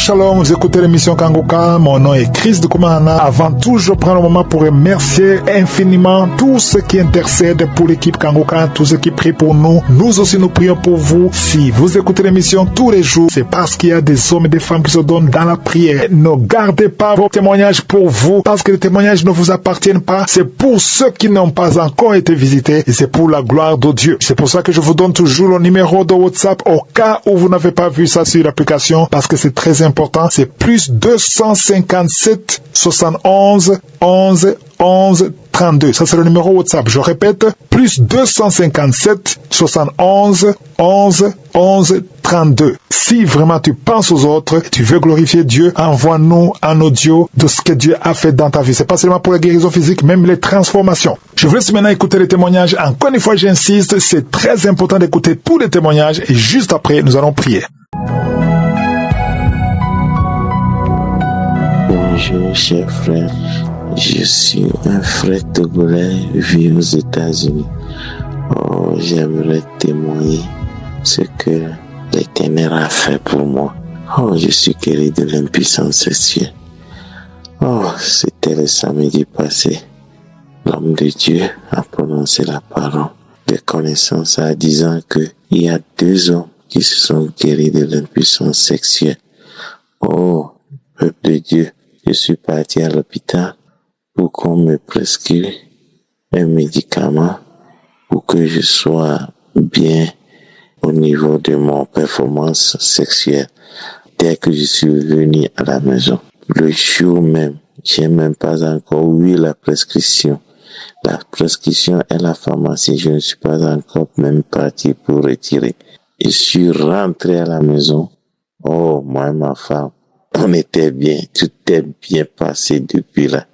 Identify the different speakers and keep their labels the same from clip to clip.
Speaker 1: Shalom, vous écoutez l'émission Kangoka, mon nom est Chris de Koumana. Avant tout, je prends le moment pour remercier infiniment tous ceux qui intercèdent pour l'équipe Kangoka, tous ceux qui prient pour nous. Nous aussi, nous prions pour vous. Si vous écoutez l'émission tous les jours, c'est parce qu'il y a des hommes et des femmes qui se donnent dans la prière. Ne gardez pas vos témoignages pour vous, parce que les témoignages ne vous appartiennent pas. C'est pour ceux qui n'ont pas encore été visités et c'est pour la gloire de Dieu. C'est pour ça que je vous donne toujours le numéro de WhatsApp au cas où vous n'avez pas vu ça sur l'application, parce que c'est très important. C'est plus 257 71 11 11 32. Ça, c'est le numéro WhatsApp. Je répète, plus 257 71 11 11 32. Si vraiment tu penses aux autres, tu veux glorifier Dieu, envoie-nous un audio de ce que Dieu a fait dans ta vie. C'est pas seulement pour la guérison physique, même les transformations. Je vous laisse maintenant écouter les témoignages. Encore une fois, j'insiste, c'est très important d'écouter tous les témoignages et juste après, nous allons prier.
Speaker 2: Bonjour, chers frères. Je suis un frère togolais, vis aux États-Unis. J'aimerais témoigner ce que l'Éternel a fait pour moi. Je suis guéri de l'impuissance sexuelle. C'était le samedi passé. L'homme de Dieu a prononcé la parole de connaissance en disant qu'il y a 2 hommes qui se sont guéris de l'impuissance sexuelle. Peuple de Dieu, je suis parti à l'hôpital pour qu'on me prescrive un médicament pour que je sois bien au niveau de mon performance sexuelle. Dès que je suis venu à la maison, le jour même, j'ai même pas encore eu la prescription. La prescription est la pharmacie, je ne suis pas encore même parti pour retirer. Je suis rentré à la maison. Moi et ma femme, on était bien, tout est bien passé depuis là.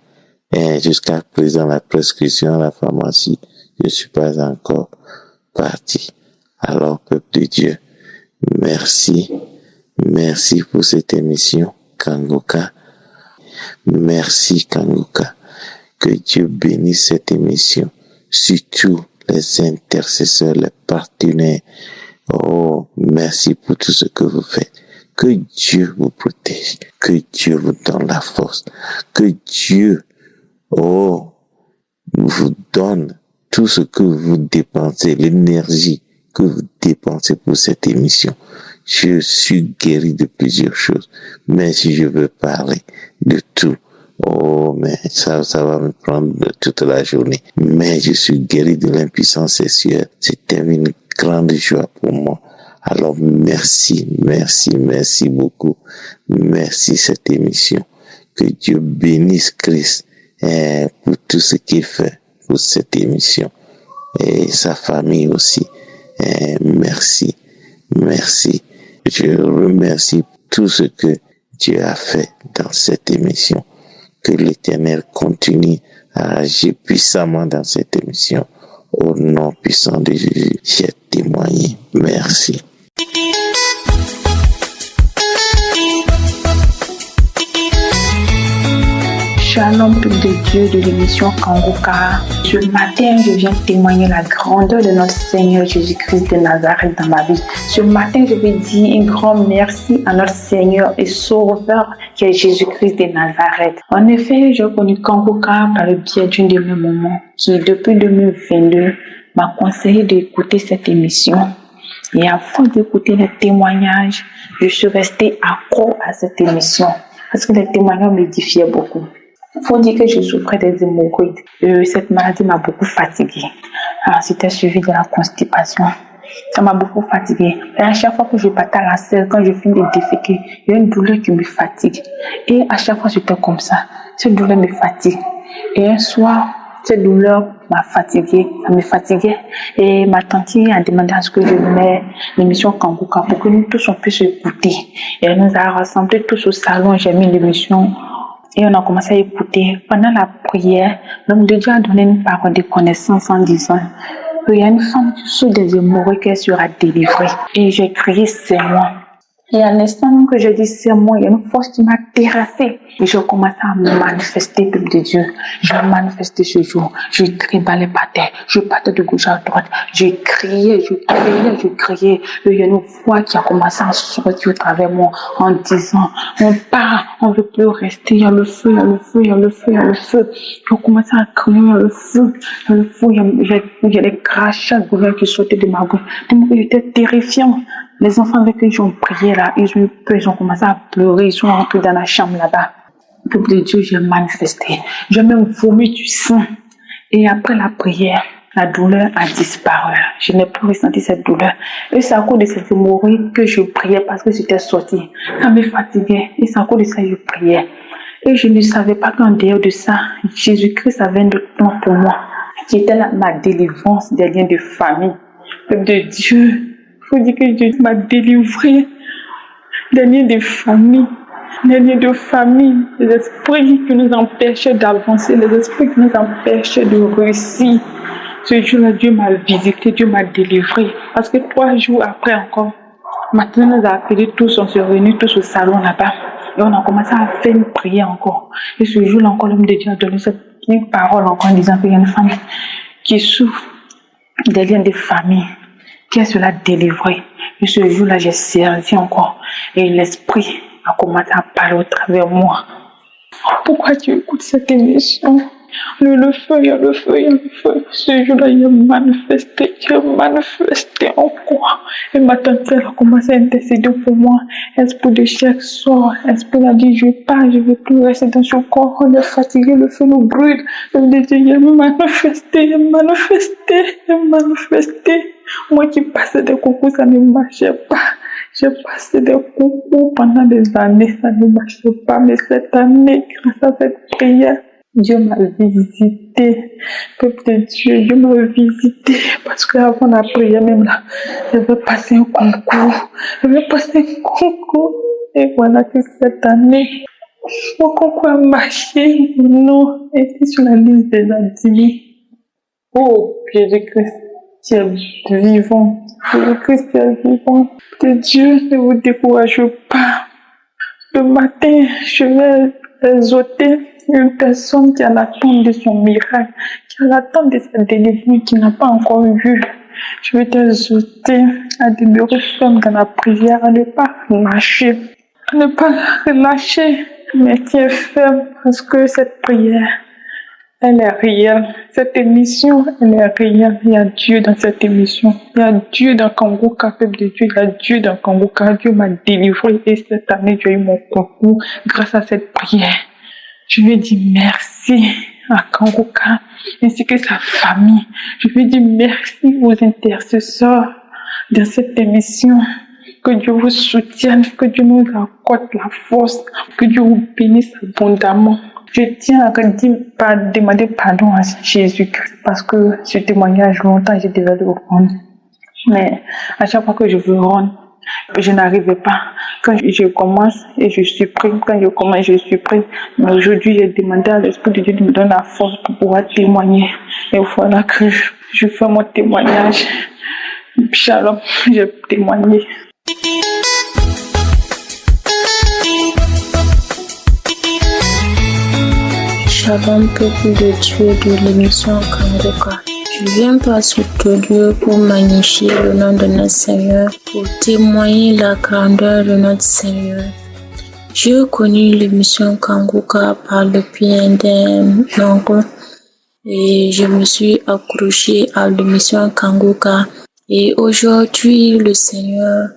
Speaker 2: Et jusqu'à présent, la prescription à la pharmacie, je ne suis pas encore parti. Alors, peuple de Dieu, merci pour cette émission, Kangoka. Merci, Kangoka. Que Dieu bénisse cette émission, surtout les intercesseurs, les partenaires. Merci pour tout ce que vous faites. Que Dieu vous protège, que Dieu vous donne la force, que Dieu vous donne tout ce que vous dépensez, l'énergie que vous dépensez pour cette émission. Je suis guéri de plusieurs choses, mais si je veux parler de tout, mais ça va me prendre toute la journée. Mais je suis guéri de l'impuissance sexuelle. C'était une grande joie pour moi. Alors merci beaucoup. Merci cette émission. Que Dieu bénisse Christ pour tout ce qu'il fait pour cette émission. Et sa famille aussi. Merci. Je remercie tout ce que Dieu a fait dans cette émission. Que l'Éternel continue à agir puissamment dans cette émission. Au nom puissant de Jésus, j'ai témoigné. Merci.
Speaker 3: Shalom, peuple de Dieu de l'émission Kangoka. Ce matin, je viens témoigner la grandeur de notre Seigneur Jésus-Christ de Nazareth dans ma vie. Ce matin, je vais dire un grand merci à notre Seigneur et Sauveur qui est Jésus-Christ de Nazareth. En effet, j'ai connu Kangoka par le biais d'une de mes mamans qui, depuis 2022, m'a conseillé d'écouter cette émission. Et avant d'écouter les témoignages, je suis restée accro à cette émission parce que les témoignages m'édifiaient beaucoup. Il faut dire que je souffrais des hémorroïdes. Cette maladie m'a beaucoup fatiguée. C'était suivi de la constipation. Ça m'a beaucoup fatiguée. Et à chaque fois que je partais à la selle, quand je finis de déféquer, il y a une douleur qui me fatigue. Et à chaque fois, j'étais comme ça. Cette douleur me fatigue. Et un soir, cette douleur m'a fatiguée. Ça me fatiguait. Et ma tante a demandé à ce que je mette l'émission Kangoka pour que nous tous on puisse écouter. Et elle nous a rassemblés tous au salon. J'ai mis l'émission. Et on a commencé à écouter. Pendant la prière, l'homme de Dieu a donné une parole de connaissance en disant qu'il y a une femme sous des hémorroïdes qui sera délivrée. Et j'ai crié, c'est moi. Et à l'instant même que je dis c'est moi, il y a une force qui m'a terrassée. Et je commence à manifester, peuple de Dieu. Je manifestais ce jour. Je trimballais par terre. Je partais de gauche à droite. Je criais. Il y a une voix qui a commencé à sortir au travers moi en disant, on part, on ne veut plus rester. Il y a le feu, il y a le feu, il y a le feu, il y a le feu. Je commençais à crier, il y a le feu, il y a le feu. Il y a des crachats de qui sautaient de ma bouche. J'étais terrifiant. Les enfants avec qui ont prié là, ils ont eu peur, ils ont commencé à pleurer, ils sont rentrés dans la chambre là-bas. Peuple de Dieu, j'ai manifesté. J'ai même vomi du sang. Et après la prière, la douleur a disparu. Je n'ai plus ressenti cette douleur. Et c'est à cause de cette hémorroïde que je priais parce que j'étais sortie. Ça me fatiguait. Et c'est à cause de ça que je priais. Et je ne savais pas qu'en dehors de ça, Jésus-Christ avait un autre plan pour moi. Qui était là, ma délivrance des liens de famille. Peuple de Dieu, il faut dire que Dieu m'a délivré des liens de famille. Les liens de famille, les esprits qui nous empêchaient d'avancer, les esprits qui nous empêchaient de réussir. Ce jour-là, Dieu m'a visité, Dieu m'a délivré. Parce que 3 jours après encore, maintenant nous a appelés tous, on s'est réunis tous au salon là-bas. Et on a commencé à faire une prière encore. Et ce jour-là encore, l'homme de Dieu a donné cette parole encore en disant qu'il y a une femme qui souffre des liens de famille, qui est cela délivré. Et ce jour-là, j'ai servi encore. Et l'esprit a commencé à parler au travers de moi. Pourquoi tu écoutes cette émission? Le feu, il y a le feu, il y a le feu. Ce jour-là, il a manifesté encore. Et ma tante a commencé à intercéder pour moi. Esprit de chaque sort, esprit a dit, je pars, je ne veux plus rester dans ce corps. On est fatigué, le feu nous brûle. Il a manifesté. Moi qui passais des concours, ça ne marchait pas. J'ai passé des concours pendant des années, ça ne marchait pas. Mais cette année, grâce à cette prière, Dieu m'a visité. Peuple de Dieu, Dieu m'a visité. Parce qu'avant la prière, même là, j'avais passé un concours. Et voilà que cette année, mon concours a marché. Mon nom était sur la liste des admis. Oh, Jésus-Christ, tu es vivant. Jésus-Christ, tu es vivant. De Dieu, ne vous découragez pas. Le matin, je vais exhorter une personne qui a l'attente de son miracle, qui a l'attente de sa délivrance, qui n'a pas encore vu. Je vais t'exhorter à demeurer ferme dans la prière, à ne pas lâcher, mais tiens ferme parce que cette prière, elle est réelle. Cette émission, elle est réelle. Il y a Dieu dans cette émission. Il y a Dieu dans Kangoka, peuple de Dieu. Il y a Dieu dans Kangoka. Dieu m'a délivré et cette année, j'ai eu mon concours grâce à cette prière. Je lui dis merci à Kangoka ainsi que sa famille. Je lui dis merci aux intercesseurs de cette émission. Que Dieu vous soutienne, que Dieu nous accorde la force, que Dieu vous bénisse abondamment. Je tiens à demander pardon à Jésus-Christ parce que ce témoignage, longtemps, je devais le rendre. Mais à chaque fois que je veux rendre, je n'arrivais pas. Quand je commence et je supprime, Mais aujourd'hui, j'ai demandé à l'Esprit de Dieu de me donner la force pour pouvoir témoigner. Et voilà que je fais mon témoignage. Shalom, j'ai témoigné.
Speaker 4: Shalom, peuple de Dieu de l'émission Kangoka. Je viens par ce lieu pour magnifier le nom de notre Seigneur, pour témoigner la grandeur de notre Seigneur. J'ai connu l'émission Kangoka par le biais d'un oncle et je me suis accrochée à l'émission Kangoka. Et aujourd'hui, le Seigneur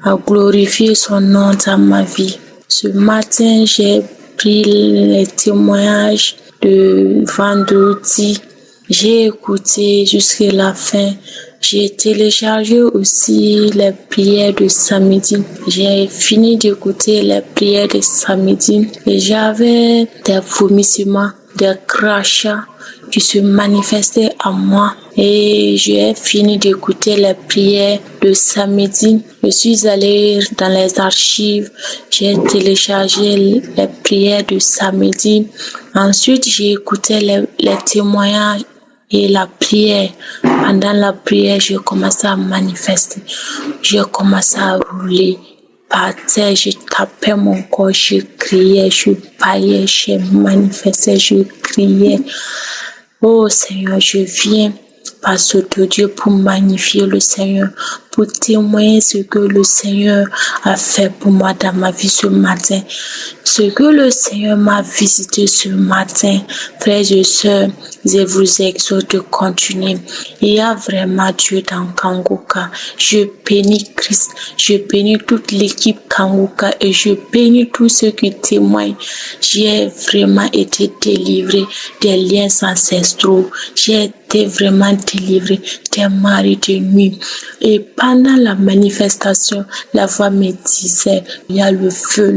Speaker 4: a glorifié son nom dans ma vie. Ce matin, j'ai pris les témoignages de vendredi. J'ai écouté jusqu'à la fin. J'ai téléchargé aussi les prières de samedi. J'ai fini d'écouter les prières de samedi et j'avais des vomissements, des crachats qui se manifestaient à moi. Et j'ai fini d'écouter les prières de samedi. Je suis allée dans les archives, j'ai téléchargé les prières de samedi. Ensuite, j'ai écouté les témoignages et la prière. Pendant la prière, j'ai commencé à manifester. J'ai commencé à rouler. par terre, je tapais mon corps, je criais, je baillais, je manifestais, je criais. Oh Seigneur, je viens par ce de Dieu pour magnifier le Seigneur, pour témoigner ce que le Seigneur a fait pour moi dans ma vie ce matin. Ce que le Seigneur m'a visité ce matin, frères et sœurs, je vous exhorte de continuer. Il y a vraiment Dieu dans Kangoka. Je bénis Christ, je bénis toute l'équipe Kangoka et je bénis tous ceux qui témoignent. J'ai vraiment été délivré des liens ancestraux. J'ai été vraiment délivré des maris de nuit. Et pendant la manifestation, la voix me disait, il y a le feu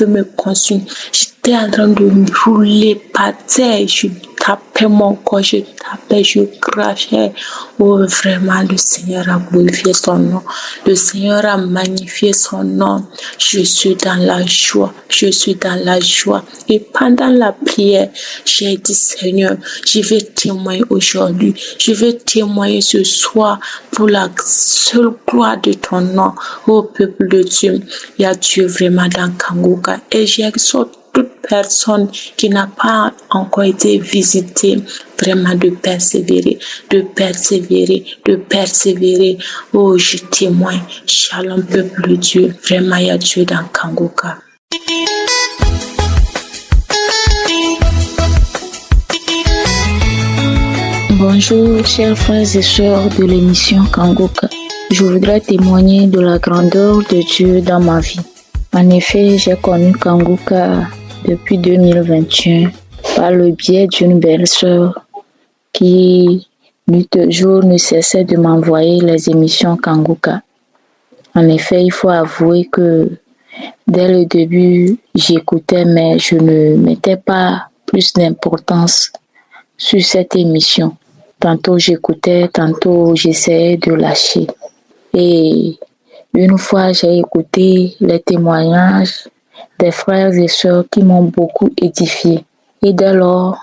Speaker 4: me consume. J'étais en train de rouler par terre, je tapais mon corps, je tapais, je crachais. Oh, vraiment, le Seigneur a glorifié son nom. Le Seigneur a magnifié son nom. Je suis dans la joie, je suis dans la joie. Et pendant la prière, j'ai dit, Seigneur, je vais témoigner aujourd'hui. Je vais témoigner ce soir pour la seule gloire de ton nom. Ô peuple de Dieu, il y a Dieu vraiment dans Kangoka. Et j'exhorte toute personne qui n'a pas encore été visitée, vraiment de persévérer, de persévérer, de persévérer. Oh, je témoigne. Shalom, peuple de Dieu. Vraiment, il y a Dieu dans Kangoka.
Speaker 5: Bonjour, chers frères et sœurs de l'émission Kangoka. Je voudrais témoigner de la grandeur de Dieu dans ma vie. En effet, j'ai connu Kangoka depuis 2021 par le biais d'une belle sœur qui, nuit et jour, ne cessait de m'envoyer les émissions Kangoka. En effet, il faut avouer que dès le début, j'écoutais, mais je ne mettais pas plus d'importance sur cette émission. Tantôt j'écoutais, tantôt j'essayais de lâcher. Et une fois, j'ai écouté les témoignages des frères et sœurs qui m'ont beaucoup édifié. Et dès lors,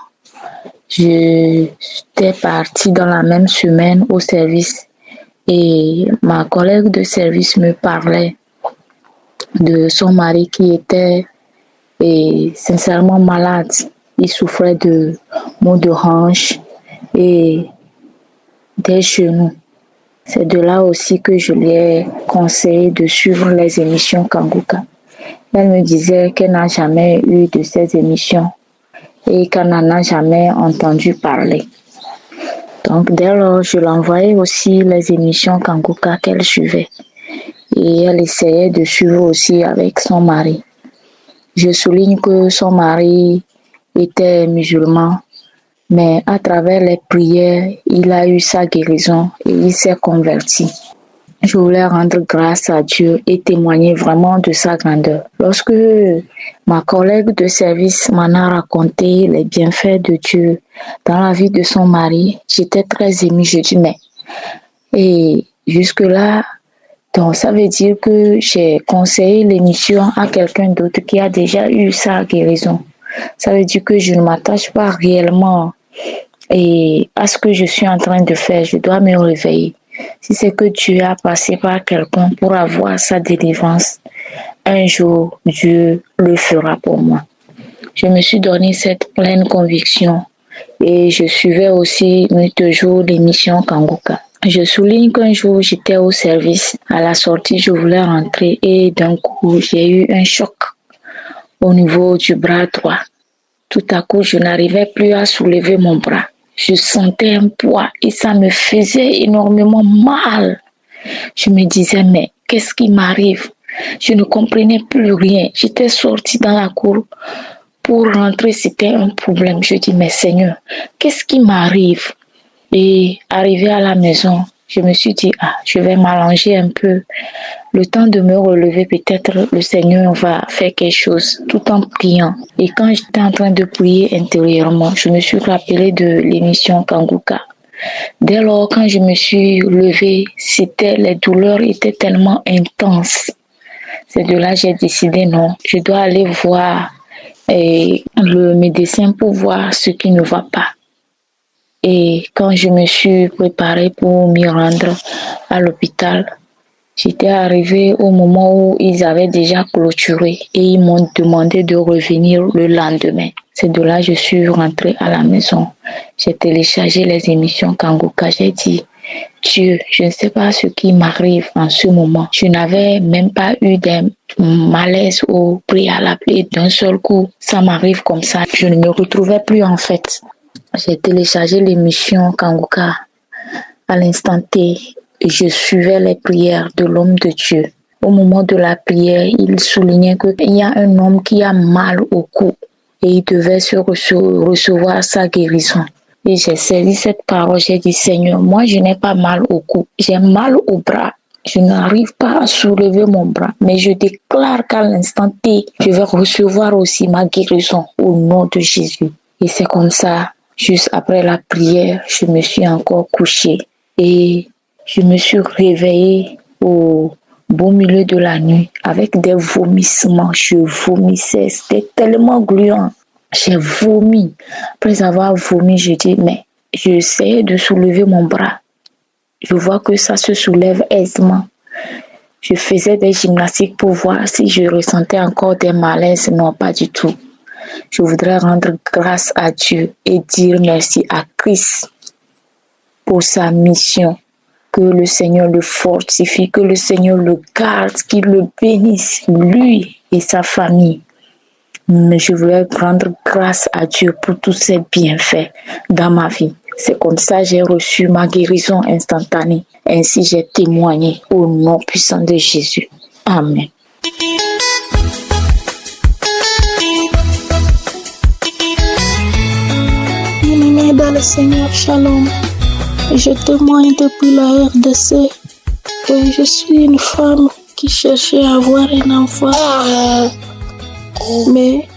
Speaker 5: j'étais partie dans la même semaine au service et ma collègue de service me parlait de son mari qui était sincèrement malade. Il souffrait de maux de hanche et des genoux. C'est de là aussi que je lui ai conseillé de suivre les émissions Kangoka. Elle me disait qu'elle n'a jamais eu de ces émissions et qu'elle n'en a jamais entendu parler. Donc dès lors, je l'envoyais aussi les émissions Kangoka qu'elle suivait. Et elle essayait de suivre aussi avec son mari. Je souligne que son mari était musulman, mais à travers les prières, il a eu sa guérison et il s'est converti. Je voulais rendre grâce à Dieu et témoigner vraiment de sa grandeur. Lorsque ma collègue de service m'en a raconté les bienfaits de Dieu dans la vie de son mari, j'étais très émue. Je dis mais, et jusque-là, donc ça veut dire que j'ai conseillé l'émission à quelqu'un d'autre qui a déjà eu sa guérison. Ça veut dire que je ne m'attache pas réellement à ce que je suis en train de faire. Je dois me réveiller. Si c'est que Dieu a passé par quelqu'un pour avoir sa délivrance, un jour, Dieu le fera pour moi. Je me suis donné cette pleine conviction et je suivais aussi nuit et jour l'émission Kangoka. Je souligne qu'un jour, j'étais au service. À la sortie, je voulais rentrer et d'un coup, j'ai eu un choc au niveau du bras droit. Tout à coup, je n'arrivais plus à soulever mon bras. Je sentais un poids et ça me faisait énormément mal. Je me disais, mais qu'est-ce qui m'arrive? Je ne comprenais plus rien. J'étais sortie dans la cour pour rentrer, c'était un problème. Je dis, mais Seigneur, qu'est-ce qui m'arrive? Et arrivé à la maison, je me suis dit, je vais m'allonger un peu. Le temps de me relever, peut-être le Seigneur va faire quelque chose tout en priant. Et quand j'étais en train de prier intérieurement, je me suis rappelé de l'émission Kangoka. Dès lors, quand je me suis levée, les douleurs étaient tellement intenses. C'est de là que j'ai décidé, non, je dois aller voir le médecin pour voir ce qui ne va pas. Et quand je me suis préparée pour m'y rendre à l'hôpital, J'étais arrivée au moment où ils avaient déjà clôturé et ils m'ont demandé de revenir le lendemain. C'est de là que je suis rentrée à la maison. J'ai téléchargé les émissions Kangoka. J'ai dit, Dieu, je ne sais pas ce qui m'arrive en ce moment. Je n'avais même pas eu des malaises au préalable et d'un seul coup, ça m'arrive comme ça. Je ne me retrouvais plus en fait. J'ai téléchargé l'émission Kangoka à l'instant T. Je suivais les prières de l'homme de Dieu. Au moment de la prière, il soulignait qu'il y a un homme qui a mal au cou et il devait recevoir sa guérison. Et j'ai saisi cette parole, j'ai dit, Seigneur, moi je n'ai pas mal au cou, j'ai mal au bras. Je n'arrive pas à soulever mon bras, mais je déclare qu'à l'instant T, je vais recevoir aussi ma guérison au nom de Jésus. Et c'est comme ça, juste après la prière, je me suis encore couchée et je me suis réveillée au beau milieu de la nuit avec des vomissements. Je vomissais, c'était tellement gluant. J'ai vomi. Après avoir vomi, je dis, mais j'essayais de soulever mon bras. Je vois que ça se soulève aisément. Je faisais des gymnastiques pour voir si je ressentais encore des malaises. Non, pas du tout. Je voudrais rendre grâce à Dieu et dire merci à Christ pour sa mission. Que le Seigneur le fortifie, que le Seigneur le garde, qu'il le bénisse, lui et sa famille. Mais je voulais rendre grâce à Dieu pour tous ses bienfaits dans ma vie. C'est comme ça que j'ai reçu ma guérison instantanée. Ainsi, j'ai témoigné au nom puissant de Jésus. Amen.
Speaker 6: Bien-aimé dans le Seigneur, shalom. Je témoigne depuis la RDC que je suis une femme qui cherchait à avoir un enfant. Mais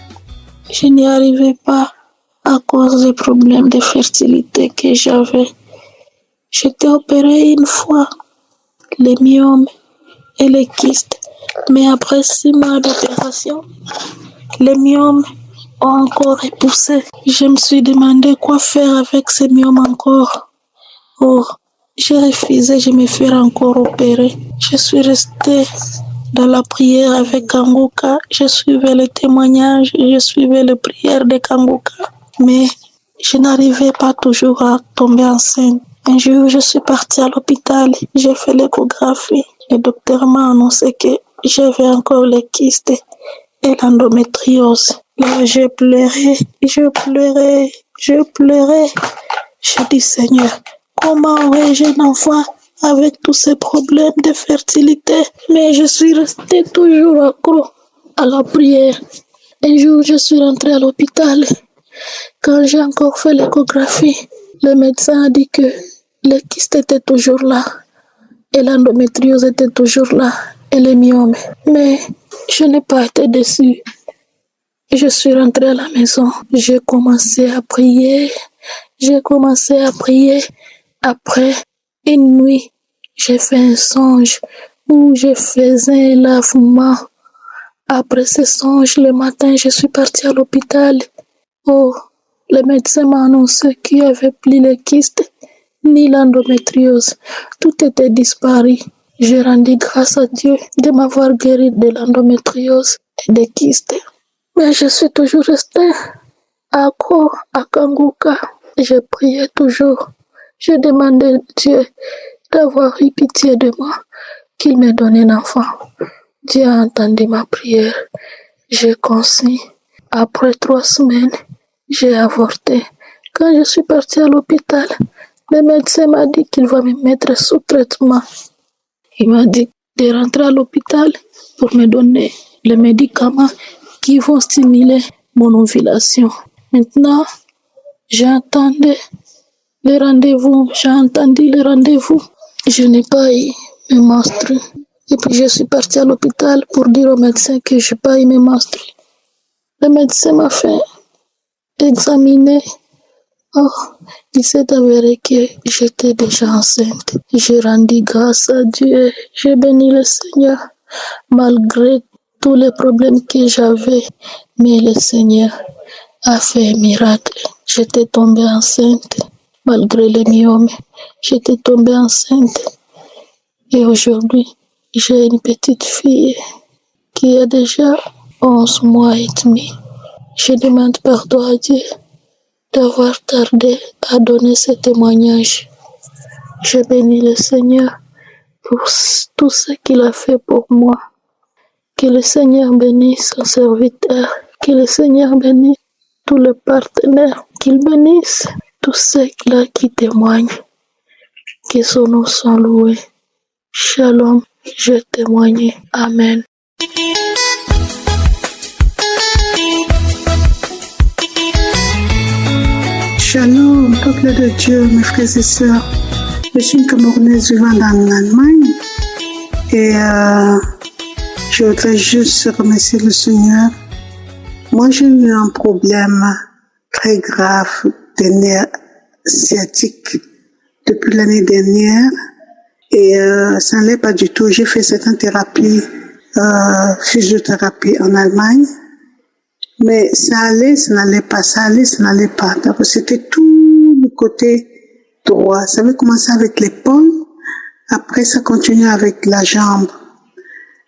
Speaker 6: je n'y arrivais pas à cause des problèmes de fertilité que j'avais. J'étais opérée une fois, les myomes et les kystes. Mais après 6 mois d'opération, les myomes ont encore repoussé. Je me suis demandé quoi faire avec ces myomes encore. Oh, j'ai refusé de me faire encore opérer. Je suis restée dans la prière avec Kangoka. Je suivais les témoignages, je suivais les prières de Kangoka. Mais je n'arrivais pas toujours à tomber enceinte. Un jour, je suis partie à l'hôpital. J'ai fait l'échographie. Le docteur m'a annoncé que j'avais encore les kystes et l'endométriose. Là, je pleurais. Je dis, Seigneur, comment aurais-je un enfant avec tous ces problèmes de fertilité? Mais je suis restée toujours accro à la prière. Un jour, je suis rentrée à l'hôpital. Quand j'ai encore fait l'échographie, le médecin a dit que les kystes étaient toujours là et l'endométriose était toujours là et les myomes. Mais je n'ai pas été déçue. Je suis rentrée à la maison. J'ai commencé à prier. Après une nuit, j'ai fait un songe où je faisais un lavement. Après ce songe, le matin, je suis partie à l'hôpital. Oh, le médecin m'a annoncé qu'il n'y avait plus les kystes ni l'endométriose. Tout était disparu. J'ai rendu grâce à Dieu de m'avoir guéri de l'endométriose et des kystes. Mais je suis toujours restée accro à Kangoka. Je priais toujours. Je demandais à Dieu d'avoir eu pitié de moi, qu'il me donne un enfant. Dieu a entendu ma prière. J'ai conçu. Après 3 semaines, j'ai avorté. Quand je suis partie à l'hôpital, le médecin m'a dit qu'il va me mettre sous traitement. Il m'a dit de rentrer à l'hôpital pour me donner les médicaments qui vont stimuler mon ovulation. Maintenant, j'ai entendu le rendez-vous. Je n'ai pas eu mes menstrues. Et puis je suis partie à l'hôpital pour dire au médecin que je n'ai pas eu mes menstrues. Le médecin m'a fait examiner. Oh, il s'est avéré que j'étais déjà enceinte. J'ai rendu grâce à Dieu. J'ai béni le Seigneur malgré tous les problèmes que j'avais. Mais le Seigneur a fait un miracle. J'étais tombée enceinte. Malgré les myomes, j'étais tombée enceinte. Et aujourd'hui, J'ai une petite fille qui a déjà 11 mois et demi. Je demande pardon à Dieu d'avoir tardé à donner ce témoignage. Je bénis le Seigneur pour tout ce qu'il a fait pour moi. Que le Seigneur bénisse son serviteur. Que le Seigneur bénisse tous les partenaires. Qu'il bénisse tous ceux-là qui témoignent. Que son nom soit loué. Shalom, je témoigne. Amen.
Speaker 7: Shalom, peuple de Dieu, mes frères et sœurs. Je suis une Camerounaise vivant en Allemagne et je voudrais juste remercier le Seigneur. Moi, j'ai eu un problème très grave des nerfs sciatiques depuis l'année dernière et ça n'allait pas du tout. J'ai fait certaines thérapies, physiothérapie en Allemagne. Mais ça allait, ça n'allait pas, ça allait, ça n'allait pas. D'abord, c'était tout le côté droit. Ça avait commencé avec l'épaule, après ça continue avec la jambe.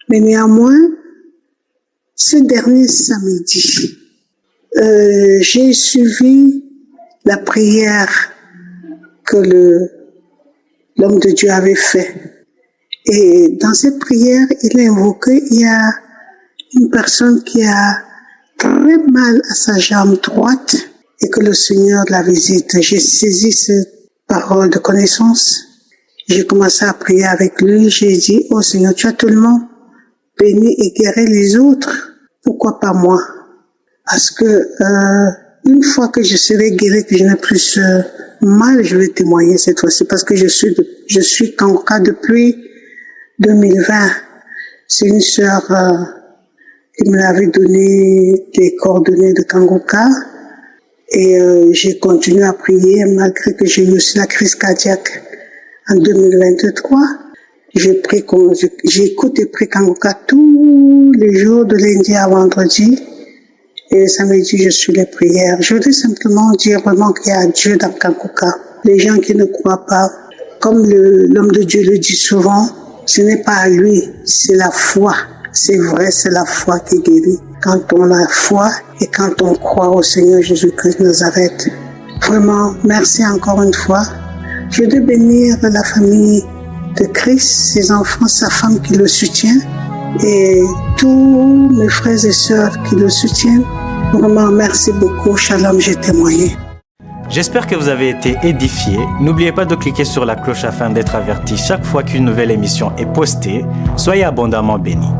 Speaker 7: Mais néanmoins, ce dernier samedi, j'ai suivi la prière que l'homme de Dieu avait fait. Et dans cette prière, il a invoqué, il y a une personne qui a très mal à sa jambe droite et que le Seigneur la visite. J'ai saisi cette parole de connaissance. J'ai commencé à prier avec lui. J'ai dit, oh Seigneur, tu as tellement béni et guéri les autres. Pourquoi pas moi? Parce que une fois que je serai guéri, que je n'ai plus mal, je vais témoigner cette fois-ci parce que je suis Kangoka depuis 2020. C'est une sœur qui me l'avait donné les coordonnées de Kangoka et j'ai continué à prier malgré que j'ai eu aussi la crise cardiaque en 2023. J'écoute et prie Kangoka tous les jours de lundi à vendredi et samedi je suis les prières. Je voudrais simplement dire vraiment qu'il y a Dieu dans Kangoka. Les gens qui ne croient pas, comme l'homme de Dieu le dit souvent, ce n'est pas à lui, c'est la foi. C'est vrai, c'est la foi qui guérit. Quand on a foi et quand on croit au Seigneur Jésus-Christ de Nazareth. Vraiment, merci encore une fois. Je veux bénir la famille de Christ, ses enfants, sa femme qui le soutient et tous mes frères et sœurs qui le soutiennent. Vraiment, merci beaucoup. Shalom, j'ai témoigné.
Speaker 8: J'espère que vous avez été édifiés. N'oubliez pas de cliquer sur la cloche afin d'être averti chaque fois qu'une nouvelle émission est postée. Soyez abondamment bénis.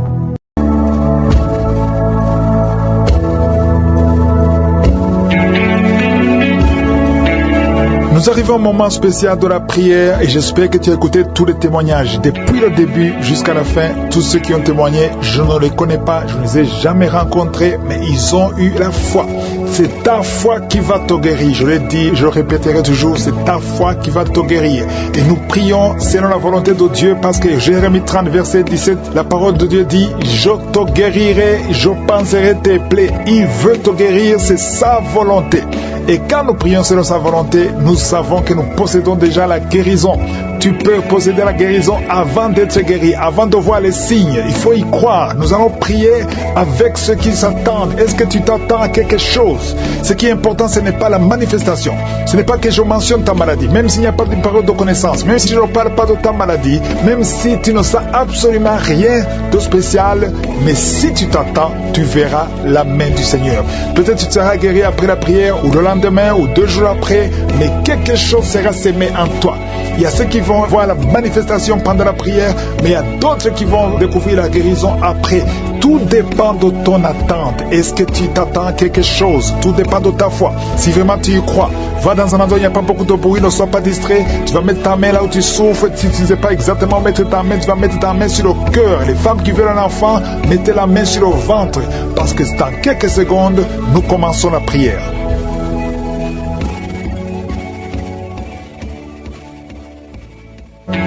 Speaker 1: Nous arrivons au moment spécial de la prière et j'espère que tu as écouté tous les témoignages depuis le début jusqu'à la fin. Tous ceux qui ont témoigné, je ne les connais pas, je ne les ai jamais rencontrés, mais ils ont eu la foi. C'est ta foi qui va te guérir. Je l'ai dit, je le répéterai toujours, c'est ta foi qui va te guérir. Et nous prions selon la volonté de Dieu parce que Jérémie 30, verset 17, la parole de Dieu dit, je te guérirai, je panserai tes plaies. Il veut te guérir, c'est sa volonté. Et quand nous prions selon sa volonté, nous savons que nous possédons déjà la guérison. Tu peux posséder la guérison avant d'être guéri, avant de voir les signes. Il faut y croire. Nous allons prier avec ceux qui s'attendent. Est-ce que tu t'attends à quelque chose? Ce qui est important, ce n'est pas la manifestation. Ce n'est pas que je mentionne ta maladie, même s'il n'y a pas de parole de connaissance, même si je ne parle pas de ta maladie, même si tu ne sais absolument rien de spécial, mais si tu t'attends, tu verras la main du Seigneur. Peut-être tu seras guéri après la prière, ou le lendemain, ou 2 jours après, mais quelque chose sera sémé en toi. Il y a ceux qui vont voir la manifestation pendant la prière, mais il y a d'autres qui vont découvrir la guérison après. Tout dépend de ton attente. Est-ce que tu t'attends à quelque chose? Tout dépend de ta foi. Si vraiment tu y crois, va dans un endroit où il n'y a pas beaucoup de bruit, ne sois pas distrait. Tu vas mettre ta main là où tu souffres. Si tu ne sais pas exactement mettre ta main, tu vas mettre ta main sur le cœur. Les femmes qui veulent un enfant, mettez la main sur le ventre. Parce que dans quelques secondes, nous commençons la prière.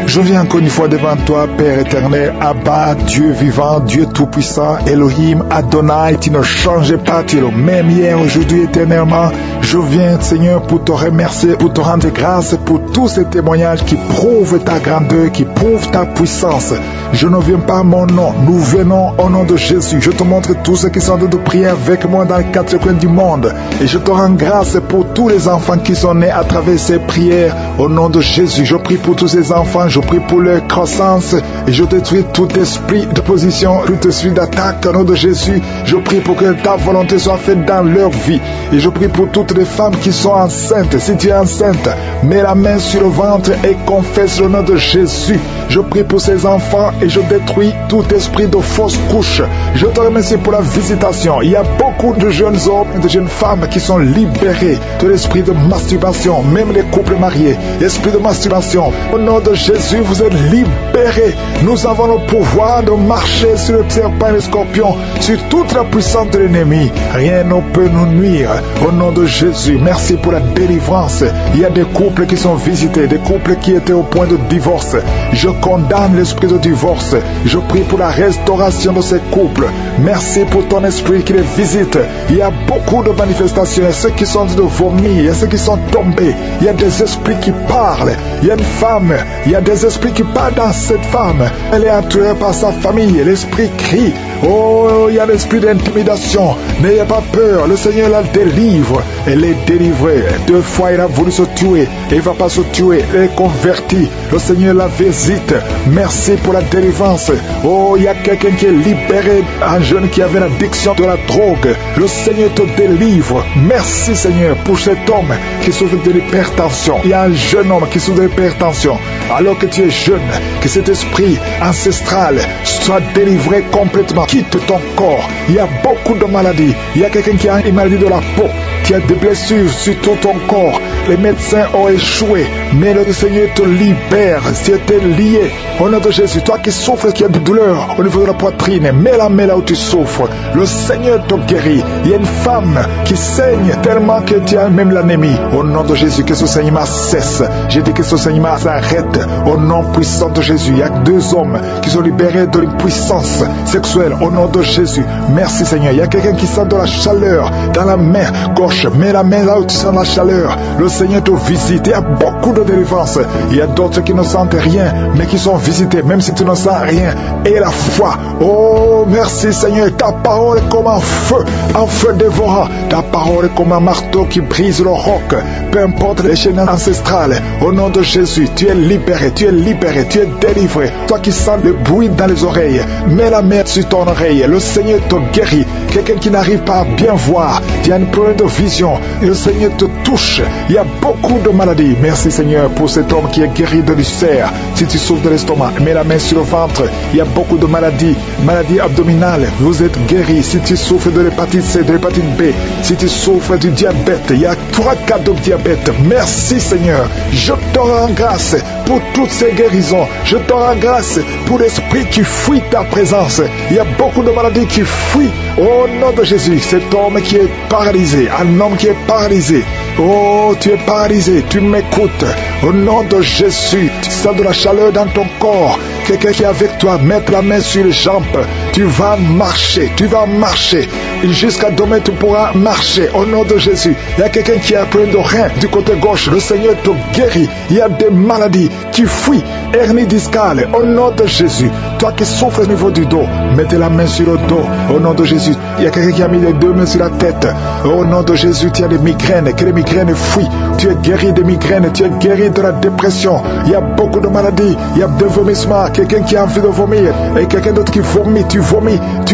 Speaker 1: Je viens encore une fois devant toi, Père éternel, Abba, Dieu vivant, Dieu tout-puissant, Elohim, Adonai, tu ne changes pas, tu es le même hier, aujourd'hui, éternellement. Je viens, Seigneur, pour te remercier, pour te rendre grâce pour tout tous ces témoignages qui prouvent ta grandeur, qui prouvent ta puissance. Je ne viens pas à mon nom, nous venons au nom de Jésus. Je te montre tous ceux qui sont en train de prier avec moi dans les 4 coins du monde. Et je te rends grâce pour tous les enfants qui sont nés à travers ces prières au nom de Jésus. Je prie pour tous ces enfants, je prie pour leur croissance et je détruis tout esprit de position, tout esprit d'attaque au nom de Jésus. Je prie pour que ta volonté soit faite dans leur vie. Et je prie pour toutes les femmes qui sont enceintes. Si tu es enceinte, mets la main sur le ventre et confesse le nom de Jésus. Je prie pour ces enfants et je détruis tout esprit de fausse couche. Je te remercie pour la visitation. Il y a beaucoup de jeunes hommes et de jeunes femmes qui sont libérés de l'esprit de masturbation, même les couples mariés. L'esprit de masturbation, au nom de Jésus, vous êtes libérés. Nous avons le pouvoir de marcher sur le serpent et le scorpion, sur toute la puissance de l'ennemi. Rien ne peut nous nuire. Au nom de Jésus, merci pour la délivrance. Il y a des couples qui sont visités, des couples qui étaient au point de divorce. Je condamne l'esprit de divorce. Je prie pour la restauration de ces couples. Merci pour ton esprit qui les visite. Il y a beaucoup de manifestations. Il y a ceux qui sont de vomir, il y a ceux qui sont tombés. Il y a des esprits qui parlent. Il y a une femme, il y a des esprits qui parlent dans cette femme. Elle est entourée par sa famille. L'esprit crie. Oh, il y a l'esprit d'intimidation. N'ayez pas peur, le Seigneur la délivre. Elle est délivrée. 2 fois, il a voulu se tuer. Il ne va pas se tuer. Elle est convertie. Le Seigneur la visite. Merci pour la délivrance. Oh, il y a quelqu'un qui est libéré. Un jeune qui avait l'addiction de la drogue. Le Seigneur te délivre. Merci, Seigneur, pour cet homme qui souffre de l'hypertension. Il y a un jeune homme qui souffre de l'hypertension. Alors que tu es jeune, que cet esprit ancestral soit délivré complètement. Quitte ton corps. Il y a beaucoup de maladies. Il y a quelqu'un qui a une maladie de la peau, qui a des blessures sur tout ton corps. Les médecins ont échoué, mais le Seigneur te libère. Si tu es lié au nom de Jésus, toi qui souffres, qui as de douleur au niveau de la poitrine, mets la main là où tu souffres. Le Seigneur te guérit. Il y a une femme qui saigne tellement que tu as même l'anémie. Au nom de Jésus, que ce saignement cesse. J'ai dit que ce saignement s'arrête. Au nom puissant de Jésus, il y a 2 hommes qui sont libérés de l'impuissance sexuelle. Au nom de Jésus, merci Seigneur. Il y a quelqu'un qui sent de la chaleur dans la main gauche. Mets la main là où tu sens la chaleur. Le Seigneur te visite. Il y a beaucoup de délivrance. Il y a d'autres qui ne sentent rien, mais qui sont visités, même si tu ne sens rien. Et la foi. Oh, merci Seigneur. Ta parole est comme un feu dévorant. Ta parole est comme un marteau qui brise le roc. Peu importe les chaînes ancestrales. Au nom de Jésus, tu es libéré, tu es libéré, tu es délivré. Toi qui sens le bruit dans les oreilles, mets la main sur ton oreille. Le Seigneur te guérit. Quelqu'un qui n'arrive pas à bien voir, il y a un problème de vision. Le Seigneur te touche. Il y a beaucoup de maladies. Merci Seigneur pour cet homme qui est guéri de l'ulcère. Si tu souffres de l'estomac, mets la main sur le ventre. Il y a beaucoup de maladies. Maladies abdominales. Vous êtes guéri. Si tu souffres de l'hépatite C, de l'hépatite B, si tu souffres du diabète, il y a 3 cas de diabète. Merci Seigneur. Je te rends grâce pour toutes ces guérisons. Je te rends grâce pour l'esprit qui fuit ta présence. Il y a beaucoup de maladies qui fuient. Au nom de Jésus, cet homme qui est paralysé, un homme qui est paralysé. Oh, tu es paralysé, tu m'écoutes. Au nom de Jésus, tu sens de la chaleur dans ton corps. Quelqu'un qui est avec toi, mets la main sur les jambes. Tu vas marcher, tu vas marcher. Jusqu'à demain, tu pourras marcher. Au nom de Jésus, il y a quelqu'un qui a plein de reins du côté gauche. Le Seigneur te guérit. Il y a des maladies qui fuient. Hernie discale. Au nom de Jésus, toi qui souffres au niveau du dos, mettez la main sur le dos. Au nom de Jésus, il y a quelqu'un qui a mis les 2 mains sur la tête. Au nom de Jésus, tu as des migraines. Que les migraines fuient. Tu es guéri des migraines. Tu es guéri de la dépression. Il y a beaucoup de maladies. Il y a des vomissements. Quelqu'un qui a envie de vomir. Et quelqu'un d'autre qui vomit. Tu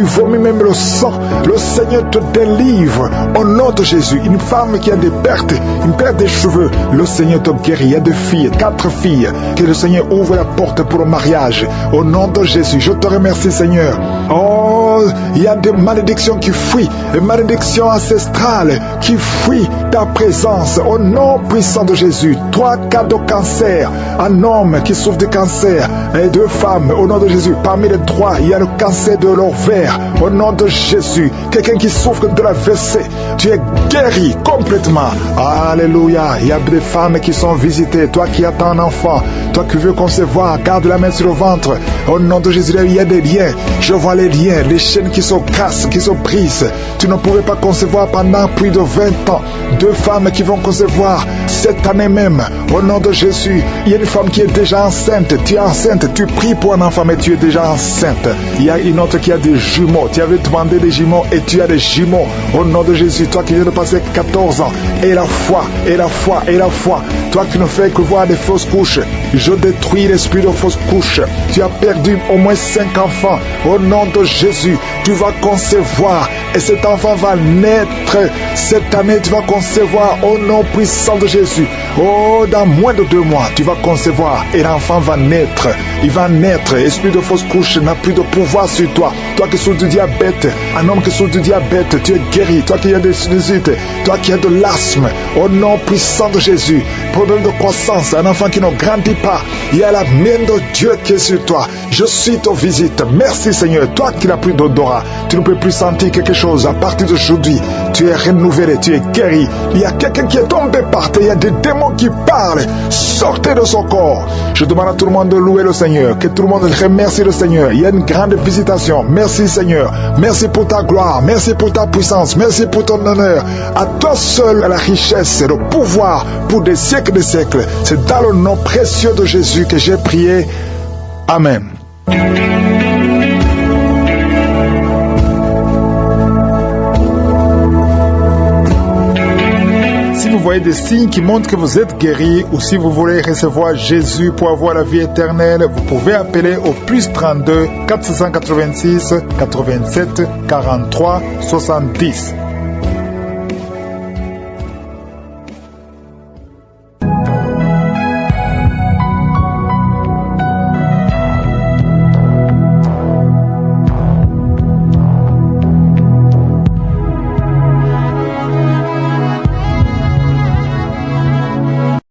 Speaker 1: vomis même le sang. Le Seigneur te délivre. Au nom de Jésus, une femme qui a des pertes, une perte des cheveux, le Seigneur te guérit. Il y a 2 filles, 4 filles. Que le Seigneur ouvre la porte pour le mariage. Au nom de Jésus, je te remercie Seigneur. Oh, il y a des malédictions qui fuient. Des malédictions ancestrales qui fuient ta présence. Au nom puissant de Jésus. 3 cas de cancer. Un homme qui souffre de cancer et 2 femmes. Au nom de Jésus. Parmi les 3, il y a le cancer de l'ovaire. Au nom de Jésus. Quelqu'un qui souffre de la WC. Tu es guéri complètement. Alléluia. Il y a des femmes qui sont visitées. Toi qui attends un enfant. Toi qui veux concevoir. Garde la main sur le ventre. Au nom de Jésus, il y a des liens. Je vois les liens. Les chaînes qui se cassent, qui se brisent. Tu ne pouvais pas concevoir pendant plus de 20 ans. 2 femmes qui vont concevoir cette année même. Au nom de Jésus, il y a une femme qui est déjà enceinte. Tu es enceinte, tu pries pour un enfant, mais tu es déjà enceinte. Il y a une autre qui a des jumeaux. Tu avais demandé des jumeaux et tu as des jumeaux. Au nom de Jésus, toi qui viens de passer 14 ans, et la foi, et la foi, et la foi. Toi qui ne fais que voir des fausses couches, je détruis l'esprit de fausses couches. Tu as perdu au moins 5 enfants. Au nom de Jésus, tu vas concevoir et cet enfant va naître. Cette année, tu vas concevoir au nom puissant de Jésus. Oh, dans moins de 2 mois, tu vas concevoir et l'enfant va naître. Il va naître. Esprit de fausse couche n'a plus de pouvoir sur toi. Toi qui souffres du diabète, un homme qui souffre du diabète, tu es guéri. Toi qui as des sinusites, toi qui as de l'asthme, au nom puissant de Jésus. Problème de croissance, un enfant qui ne grandit pas, il y a la main de Dieu qui est sur toi. Je suis ta visite. Merci Seigneur. Toi qui n'as plus d'odorat, tu ne peux plus sentir quelque chose. À partir d'aujourd'hui, tu es renouvelé, tu es guéri. Il y a quelqu'un qui est tombé par terre, il y a des démons qui parlent. Sortez de son corps. Je demande à tout le monde de louer le Seigneur, que tout le monde remercie le Seigneur. Il y a une grande visitation. Merci Seigneur. Merci pour ta gloire. Merci pour ta puissance. Merci pour ton honneur. À toi seul la richesse et le pouvoir pour des siècles et des siècles. C'est dans le nom précieux de Jésus que j'ai prié. Amen. Si vous voyez des signes qui montrent que vous êtes guéri ou si vous voulez recevoir Jésus pour avoir la vie éternelle, vous pouvez appeler au plus 32 486 87 43 70.